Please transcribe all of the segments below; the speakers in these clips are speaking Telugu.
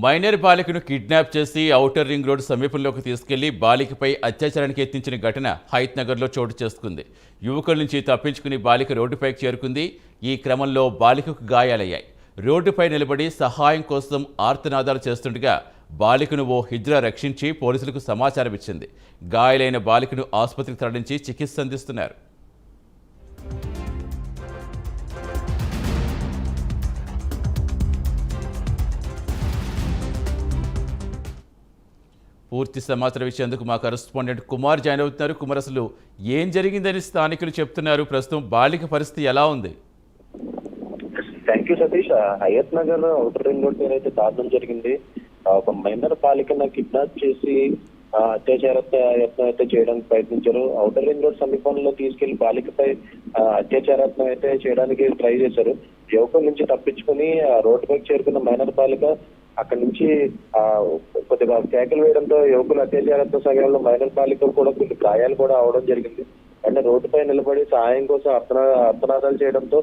మైనర్ బాలికను కిడ్నాప్ చేసి ఔటర్ రింగ్ రోడ్ సమీపంలోకి తీసుకెళ్లి బాలికపై అత్యాచారానికి యత్నించిన ఘటన హయత్ నగర్లో చోటు చేసుకుంది. యువకుల నుంచి తప్పించుకుని బాలిక రోడ్డుపైకి చేరుకుంది. ఈ క్రమంలో బాలికకు గాయాలయ్యాయి. రోడ్డుపై నిలబడి సహాయం కోసం ఆర్తనాదాలు చేస్తుండగా బాలికను ఓ హిజ్రా రక్షించి పోలీసులకు సమాచారం ఇచ్చింది. గాయాలైన బాలికను ఆసుపత్రికి తరలించి చికిత్స అందిస్తున్నారు. పూర్తి సమాచారం ఇచ్చేందుకు మా కరెస్పాండెంట్ కుమార్ జాయిన్ అవుతున్నారు. కుమార్, అసలు ఏం జరిగిందని స్థానికులు చెప్తున్నారు? ప్రస్తుతం బాలిక పరిస్థితి ఎలా ఉంది? Thank you Satish. Hayathnagar outer ring road మీద అయితే దారుణం జరిగింది. ఒక మైనర్ బాలికను కిడ్నాప్ చేసి అత్యాచారత్నం అయితే చేయడానికి ప్రయత్నించారు. ఔటర్ రింగ్ రోడ్ సమీపంలో తీసుకెళ్లి బాలికపై అత్యాచారత్నం అయితే చేయడానికి ట్రై చేశారు. యువకుల నుంచి తప్పించుకుని రోడ్డుపైకి చేరుకున్న మైనర్ బాలిక అక్కడి నుంచి కొద్దిగా కేకలు వేయడంతో యువకులు అత్యాచారత్వ సమయంలో మైనర్ బాలికలు కూడా కొన్ని గాయాలు కూడా అవడం జరిగింది. అంటే రోడ్డుపై నిలబడి సహాయం కోసం అర్తనాదాలు చేయడంతో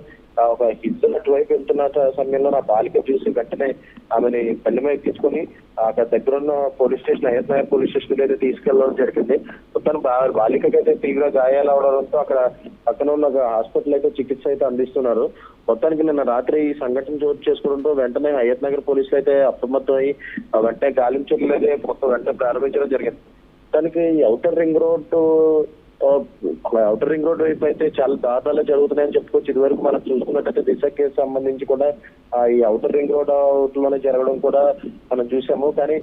ఒక హిజ్రా అటువైపు వెళ్తున్న సమయంలో నా బాలిక చూసి వెంటనే ఆమెని బండి మీద ఎక్కించుకొని అక్కడ దగ్గరున్న police station Hayathnagar police station అయితే తీసుకెళ్లడం జరిగింది. మొత్తం బాలికకైతే తీవ్ర గాయాలు అవడంతో అక్కడ పక్కన ఉన్న హాస్పిటల్ అయితే చికిత్స అయితే అందిస్తున్నారు. మొత్తానికి నిన్న రాత్రి ఈ సంఘటన చోటు చేసుకోవడంతో వెంటనే హయత్ నగర్ పోలీసులు అయితే అప్రమత్తమై వెంటనే గాలించర్లు అయితే మొత్తం వెంటనే ప్రారంభించడం జరిగింది. మొత్తానికి ఔటర్ రింగ్ రోడ్ వైపు అయితే చాలా దారుణాలు జరుగుతున్నాయని చెప్పుకోవచ్చు. ఇదివరకు మనం చూసుకున్నట్టయితే దిశ కేసు సంబంధించి కూడా ఈ ఔటర్ రింగ్ రోడ్ లోనే జరగడం కూడా మనం చూసాము. కానీ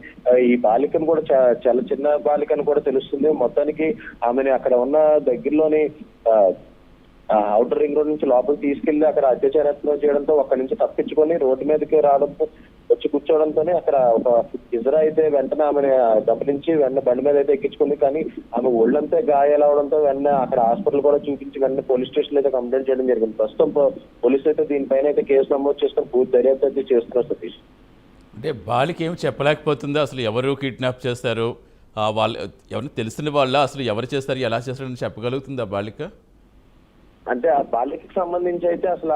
ఈ బాలికను కూడా చాలా చిన్న బాలికను కూడా తెలుస్తుంది. మొత్తానికి ఆమెని అక్కడ ఉన్న దగ్గరలోని ఔటర్ రింగ్ రోడ్ నుంచి లోపలికి తీసుకెళ్లి అక్కడ అత్యాచారత్నం చేయడంతో అక్కడి నుంచి తప్పించుకొని రోడ్డు మీదకి రావడంతో వచ్చి కూర్చోవడంతోనే అక్కడ ఒక హిజ్రా అయితే వెంటనే ఆమెను గమనించి వెంటనే బండి మీద అయితే ఎక్కించుకుంది. కానీ ఆమె ఒళ్ళంతా గాయాలు అవడంతో వెంటనే అక్కడ హాస్పిటల్ కూడా చూపించి వెంటనే పోలీస్ స్టేషన్ అయితే కంప్లైంట్ చేయడం జరిగింది. ప్రస్తుతం పోలీసులు అయితే దీనిపైన అయితే కేసు నమోదు చేసుకుని పూర్తి దర్యాప్తు అయితే చేస్తున్నారు. సతీష్, అంటే బాలిక ఏమి చెప్పలేకపోతుందా? అసలు ఎవరు కిడ్నాప్ చేస్తారు, వాళ్ళు ఎవరు తెలిసిన వాళ్ళ, అసలు ఎవరు చేస్తారు, ఎలా చేస్తారని చెప్పగలుగుతుందా బాలిక? అంటే ఆ బాలికకి సంబంధించి అయితే అసలు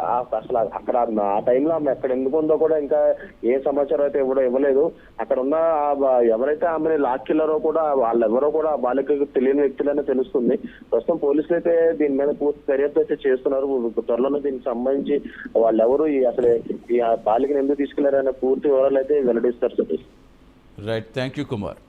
అక్కడ ఆ టైంలో ఆమె ఎక్కడ ఎందుకు ఉందో కూడా ఇంకా ఏ సమాచారం అయితే ఇవ్వలేదు. అక్కడ ఉన్న ఎవరైతే ఆమెను లాక్కెళ్లారో కూడా వాళ్ళెవరో కూడా ఆ బాలికకు తెలియని వ్యక్తులనే తెలుస్తుంది. ప్రస్తుతం పోలీసులు అయితే దీని మీద పూర్తి దర్యాప్తు అయితే చేస్తున్నారు. త్వరలోనే దీనికి సంబంధించి వాళ్ళెవరు అసలు ఈ బాలికను ఎందుకు తీసుకెళ్లారనే పూర్తి వివరాలు అయితే వెల్లడిస్తారు. Satish, right, thank you Kumar.